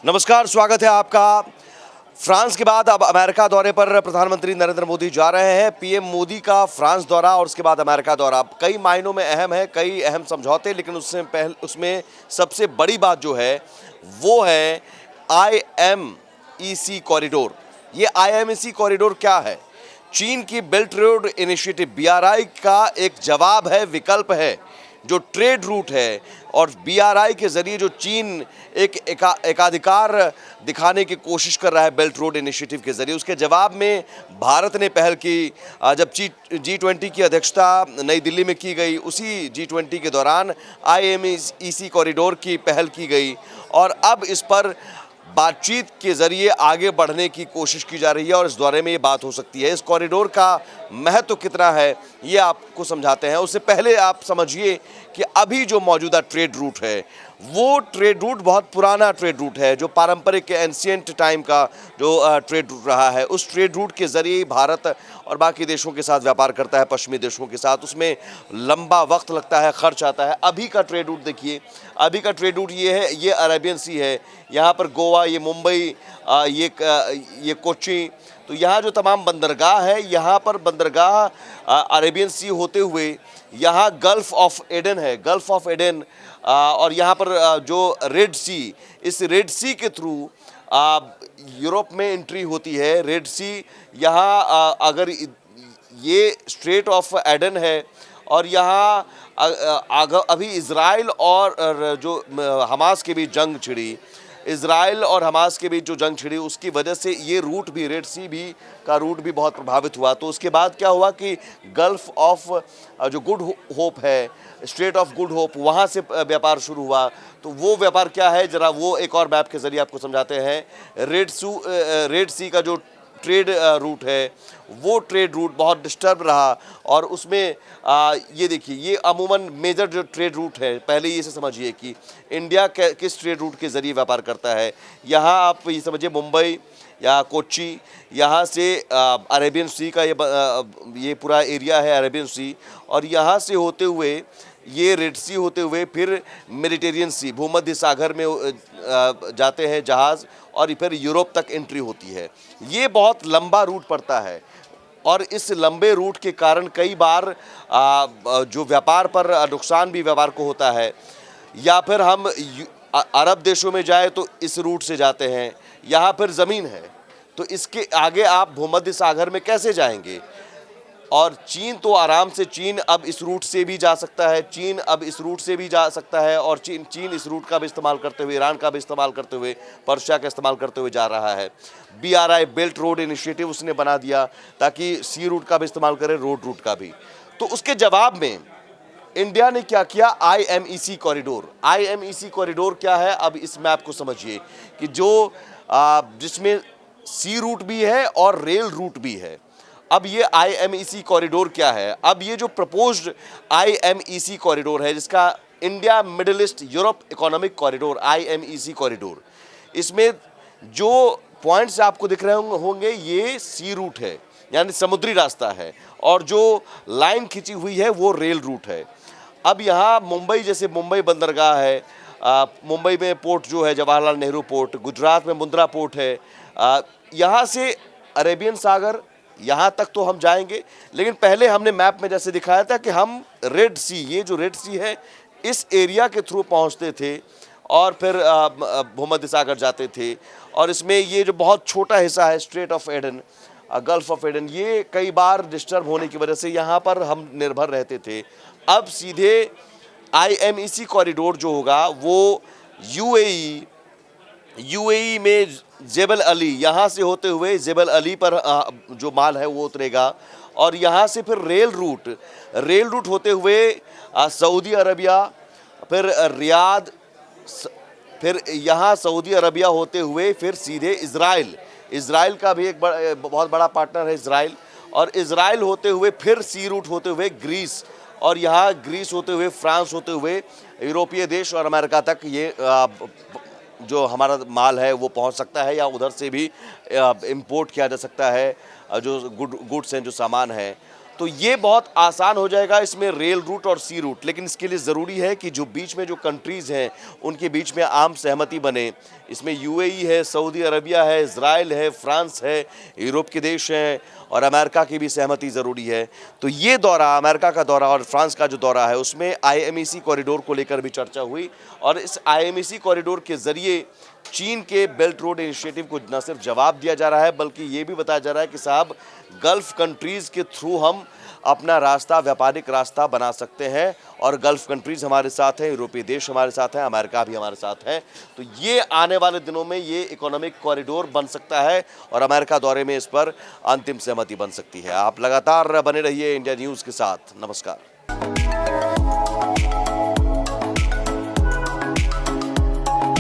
नमस्कार, स्वागत है आपका। फ्रांस के बाद अब अमेरिका दौरे पर प्रधानमंत्री नरेंद्र मोदी जा रहे हैं। पीएम मोदी का फ्रांस दौरा और उसके बाद अमेरिका दौरा कई मायनों में अहम है, कई अहम समझौते, लेकिन उसमें सबसे बड़ी बात जो है वो है IMEC कॉरिडोर। ये IMEC कॉरिडोर क्या है? चीन की बेल्ट रोड इनिशिएटिव BRI का एक जवाब है, विकल्प है, जो ट्रेड रूट है। और BRI के जरिए जो चीन एकाधिकार दिखाने की कोशिश कर रहा है बेल्ट रोड इनिशिएटिव के जरिए, उसके जवाब में भारत ने पहल की। जब G20 की अध्यक्षता नई दिल्ली में की गई, उसी G20 के दौरान IMEC कॉरिडोर की पहल की गई और अब इस पर बातचीत के जरिए आगे बढ़ने की कोशिश की जा रही है और इस दौरे में ये बात हो सकती है। इस कॉरिडोर का महत्व कितना है ये आपको समझाते हैं। उससे पहले आप समझिए कि अभी जो मौजूदा ट्रेड रूट है वो ट्रेड रूट बहुत पुराना ट्रेड रूट है, जो पारंपरिक एंशिएंट टाइम का जो ट्रेड रूट रहा है। उस ट्रेड रूट के जरिए भारत और बाकी देशों के साथ व्यापार करता है, पश्चिमी देशों के साथ। उसमें लंबा वक्त लगता है, खर्च आता है। अभी का ट्रेड रूट देखिए, अभी का ट्रेड रूट ये है, ये अरेबियन सी है। यहाँ पर गोवा, ये मुंबई, ये कोच्चि, तो यहाँ जो तमाम बंदरगाह है, यहाँ पर बंदरगाह अरेबियन सी होते हुए यहाँ गल्फ ऑफ एडन है, गल्फ ऑफ एडन। और यहाँ पर जो रेड सी, इस रेड सी के थ्रू यूरोप में एंट्री होती है। रेड सी यहाँ अगर ये स्ट्रेट ऑफ एडन है और यहाँ अभी इज़राइल और जो हमास के बीच जंग छिड़ी, इज़राइल और हमास के बीच जो जंग छिड़ी, उसकी वजह से ये रूट भी, रेड सी भी का रूट भी बहुत प्रभावित हुआ। तो उसके बाद क्या हुआ कि गल्फ ऑफ जो गुड होप है, स्ट्रेट ऑफ गुड होप, वहाँ से व्यापार शुरू हुआ। तो वो व्यापार क्या है, ज़रा वो एक और मैप के ज़रिए आपको समझाते हैं। रेड सी का जो ट्रेड रूट है वो ट्रेड रूट बहुत डिस्टर्ब रहा और उसमें ये देखिए, ये अमूमन मेजर जो ट्रेड रूट है, पहले ये से समझिए कि इंडिया किस ट्रेड रूट के ज़रिए व्यापार करता है। यहाँ आप ये समझिए मुंबई या कोच्चि, यहाँ से अरेबियन सी का ये पूरा एरिया है अरेबियन सी, और यहाँ से होते हुए ये रेड सी होते हुए फिर मेडिटेरियन सी, भूमध्य सागर में जाते हैं जहाज़ और फिर यूरोप तक एंट्री होती है। ये बहुत लंबा रूट पड़ता है और इस लंबे रूट के कारण कई बार जो व्यापार पर नुकसान भी व्यापार को होता है। या फिर हम अरब देशों में जाए तो इस रूट से जाते हैं, यहाँ फिर ज़मीन है, तो इसके आगे आप भूमध्य सागर में कैसे जाएंगे? और चीन तो आराम से, चीन अब इस रूट से भी जा सकता है, चीन अब इस रूट से भी जा सकता है और चीन इस रूट का भी इस्तेमाल करते हुए, ईरान का भी इस्तेमाल करते हुए, पर्शिया का इस्तेमाल करते हुए जा रहा है। BRI बेल्ट रोड इनिशिएटिव उसने बना दिया ताकि सी रूट का भी इस्तेमाल करे, रोड रूट का भी। तो उसके जवाब में इंडिया ने क्या किया? IMEC corridor. IMEC कॉरिडोर क्या है? अब इस मैप को समझिए कि जो जिसमें सी रूट भी है और रेल रूट भी है। अब ये IMEC कॉरिडोर क्या है? अब ये जो प्रपोज्ड IMEC कॉरिडोर है, जिसका India middle east Europe economic corridor, IMEC corridor, इसमें जो पॉइंट्स आपको दिख रहे होंगे ये सी रूट है, यानी समुद्री रास्ता है, और जो लाइन खिंची हुई है वो रेल रूट है। अब यहाँ मुंबई, जैसे मुंबई बंदरगाह है, मुंबई में पोर्ट जो है जवाहरलाल नेहरू पोर्ट, गुजरात में मुंद्रा पोर्ट है, यहाँ से अरेबियन सागर, यहाँ तक तो हम जाएंगे। लेकिन पहले हमने मैप में जैसे दिखाया था कि हम रेड सी, ये जो रेड सी है, इस एरिया के थ्रू पहुँचते थे और फिर भूमध्य सागर जाते थे। और इसमें ये जो बहुत छोटा हिस्सा है straight of Aden, gulf of Aden, ये कई बार डिस्टर्ब होने की वजह से यहाँ पर हम निर्भर रहते थे। अब सीधे IMEC कॉरिडोर जो होगा वो UAE में जेबल अली, यहाँ से होते हुए जेबल अली पर जो माल है वो उतरेगा और यहाँ से फिर रेल रूट होते हुए सऊदी अरबिया, फिर रियाद, फिर यहाँ सऊदी अरबिया होते हुए फिर सीधे इज़राइल का भी एक बहुत बड़ा पार्टनर है इज़राइल, और इज़राइल होते हुए फिर सी रूट होते हुए ग्रीस, और यहाँ ग्रीस होते हुए फ्रांस होते हुए यूरोपीय देश और अमेरिका तक ये जो हमारा माल है वो पहुंच सकता है, या उधर से भी इंपोर्ट किया जा सकता है जो गुड्स हैं, जो सामान है। तो ये बहुत आसान हो जाएगा इसमें रेल रूट और सी रूट। लेकिन इसके लिए ज़रूरी है कि जो बीच में जो कंट्रीज़ हैं उनके बीच में आम सहमति बने। इसमें यूएई है, सऊदी अरबिया है, इज़राइल है, फ्रांस है, यूरोप के देश हैं और अमेरिका की भी सहमति ज़रूरी है। तो ये दौरा, अमेरिका का दौरा और फ्रांस का जो दौरा है, उसमें आईएमईसी कॉरिडोर को लेकर भी चर्चा हुई और इस आईएमईसी कॉरिडोर के ज़रिए चीन के बेल्ट रोड इनिशिएटिव को न सिर्फ जवाब दिया जा रहा है, बल्कि ये भी बताया जा रहा है कि साहब गल्फ़ कंट्रीज़ के थ्रू हम अपना रास्ता, व्यापारिक रास्ता बना सकते हैं और गल्फ़ कंट्रीज़ हमारे साथ हैं, यूरोपीय देश हमारे साथ हैं, अमेरिका भी हमारे साथ है। तो ये आने वाले दिनों में ये इकोनॉमिक कॉरिडोर बन सकता है और अमेरिका दौरे में इस पर अंतिम सहमति बन सकती है। आप लगातार बने रहिए इंडिया न्यूज़ के साथ। नमस्कार।